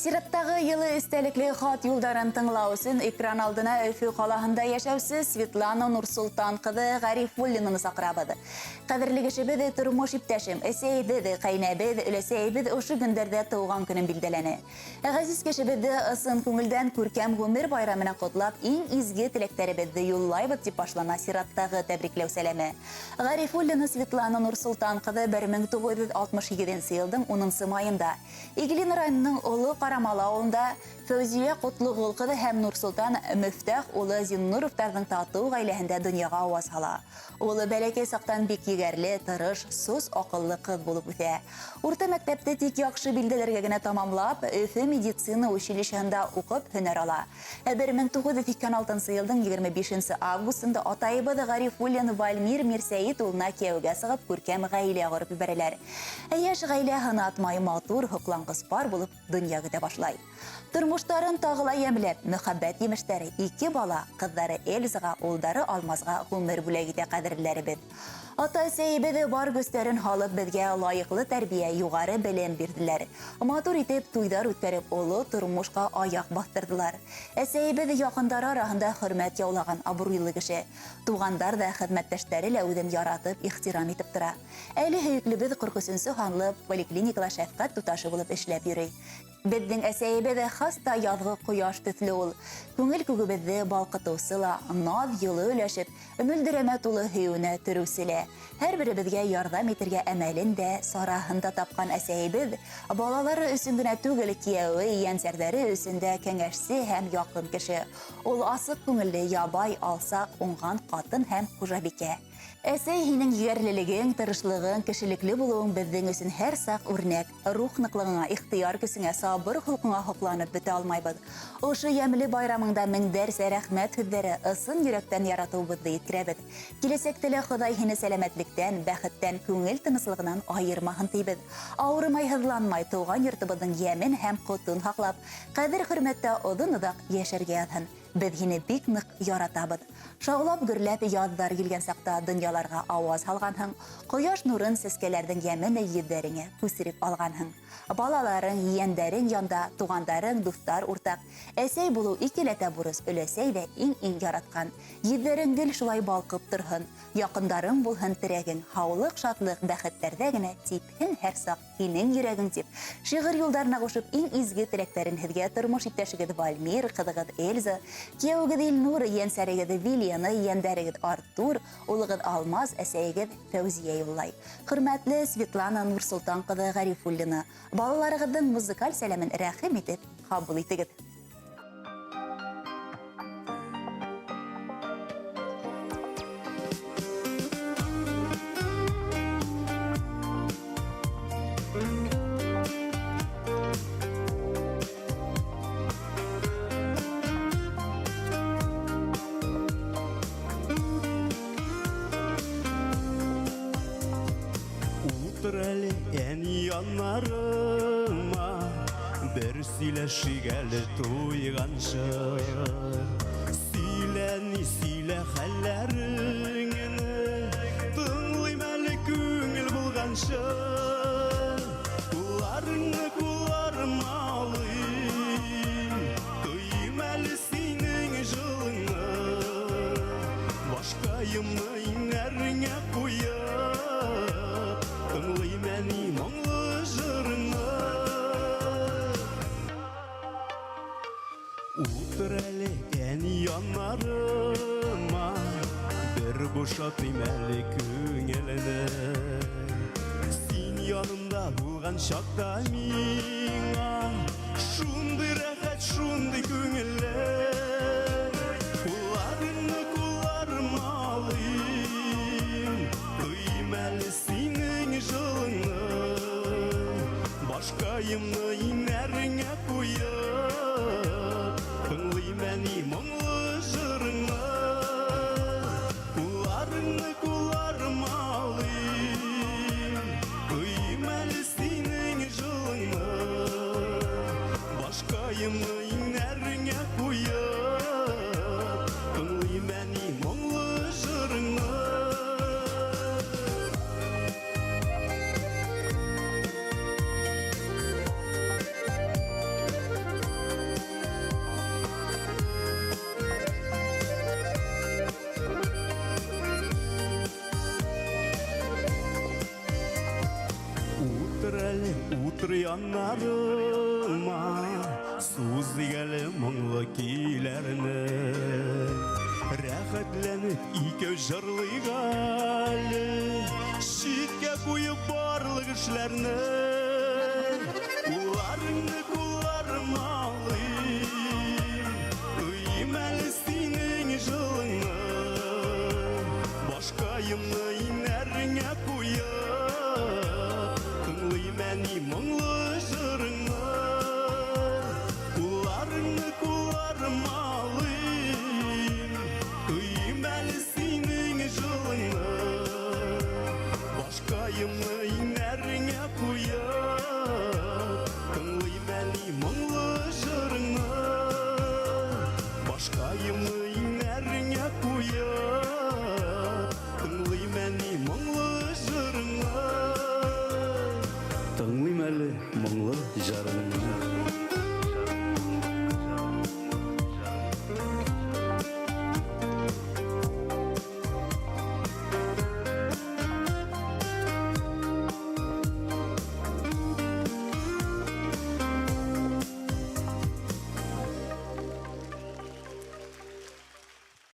Сираттағы йылы істеліклі хат юлдарын тыңлау үшін экран алдына Өфі қалағында яшәүсі Светлана Нурсултан қыды Гарифуллинаны сақырабыды. Қадірлігі шебеді тұрмыш иптәшім, әсейбеді, қайнәбеді, үлесейбеді ұшы күндерде туған күнін білделәні. Ғазиз кешебеді ысын көңілден күркәм ғумыр байрамына құтлап, ең изге тілектеребеді юллайбыд деп башлана Сираттағы тәбриклеу сәлемі. Гарифуллина Светлана Нурсултан қыды 1967 елдің 10 майында Иглин районының Олы Қарамалы ауылында Фәузия Құтлығұл қыды һәм Нурсултан Мүфтәх улы Зиннуровтардың тату ғайләһендә дөньяга аваз ала. Улы бәләкәй сақтан бик егәрле, тырыш, сус ақыллы қыз булып үсә. Урта мәктәптә тик яхшы билдәләргә генә тамамлап, Өфе медицина училищесында укып һөнәр ала. 1986 елның 25 августында атайыбыды Гарифуллин Вальмир Мирсәит улына кияүгә сыгып күркәм гаилә горып бирәләр. Яшь гаилә ханатмай матур, хоклангыз пар булып дөнья көтә башлай. Тормыштарын тагыла ямләп, мөхәббәт емештәре 2 бала, кызлары Эльзага, улдары Алмазга гомер бүләк итә кадерләре бит. Ата-әсәйбеде бар göstәрен халып безгә лайыклы тәрбия, югары белем бирделәр. Матур итеп туйдар үткәреп, олы тормышка аяк бастырдылар. Әсәйбеде якындары арасында хөрмәт яулаган абруйлы кеше. Тугандар да хезмәттәшләре лә үзен яратып, ихтирам итеп тора. Әле һөйклебез 43-нче ханлы поликлиникала шәфкать туташы булып эшләп йөри. Безнең әсәйбеде хаста язгы кояш төсле ул. Күңел күгебезне балкытусы ла, наз йылы өләшеп, мөлдерәмә тулы һөюне төрүселе. Һәр беребезгә ярдәм итәргә әмәлен дә, сараһын да тапкан әсәйбез, балалары өчен генә түгел, кияүе, янсәрләре өчен дә кәңәшсе һәм якын кеше. Ул асык күңелле, ябай, алсак, уңган катын һәм хуҗабикә. Әсәй, һинең егәрлелегең, тырышлыгың, кешелекле булуың безнең өчен һәр сак үрнәк. Рух ныклыгыңа, ихтыяр көсеңә, сабыр хулкыңа хокланып бетә алмайбыз. Ошы ямлы байрамыңда меңдәрсә рәхмәт һүзләре, ысын йөрәктән яратуыбызны иткерәбез. Киләсәктә лә Ходай һине сәламәтлектән, бәхеттән, күңел тынычлыгынан аермаһын тибез. Авырмай, һызланмай, туган йортыбызның ямен һәм котын һаклап, кадер-хөрмәттә озын-озак яшәргә язһын. Без һине бик нык яратабыз. Шаулап гөрләп яздар килгән сакта дөньяларга аваз алганһың, кояш нурын сәскәләрдән ямен йөзләреңә күсереп алганһың. Балаларың, ияндәрең янда, тугандарың, дуслар уртак. Әсәй булу икеләтә бурыс, өләсәй дә иң яраткан. Йөзләрең гел шулай балкып торһын, якындарың булһын терәгең, хаулык, шатлык, бәхеттәрдә генә типһен һәр сак һинең йөрәгең тип. Шигырь юлдарына кушып иң изге теләкләрен һезгә тормыш иптәшегез Вальмир, кызыгыз Эльза, кияүгез Илнур, янсәрегез Вильяны, яндәрегез Артур, улыгыз Алмаз, әсәегез Фәузия юллай. Хөрмәтле Светлана Нурсултан кызы Гарифуллина, балаларыгызның музыкаль сәламен рәхим итеп кабул итегез. Утырәле ән яннарыма, бер сөйләшигәле туйганчы. Сөйлә хәлләреңне, тыңлыйм әле күңел булганчы. Кулларыңны кулларым алыйм, тойым әле синең җылыңны. Башкаемны иңнәреңә куеп, тыңлыйм әни моңлы җырыңны. Утыр әле ән яннарыма, бер бушатыйм әле күңелне. Син янымда булган чакта миңа шундый рәхәт, шундый күңелле. Кулларыңны кулларым алыйм, тойым әле синең җылыңны. Башкаемны иңнәреңә куеп, тыңлыйм әни моңлы җырыңны. Кулларыңны кулларым алыйм, тойым әле синең җылыңны. Башкаемны иңнәреңә куеп, тыңлыйм әни моңлы җырыңны. yannadıma Suz digeli мұңлы keylärni Rähatlenip ike jırlygaly Şitke koyup barlyk işlerni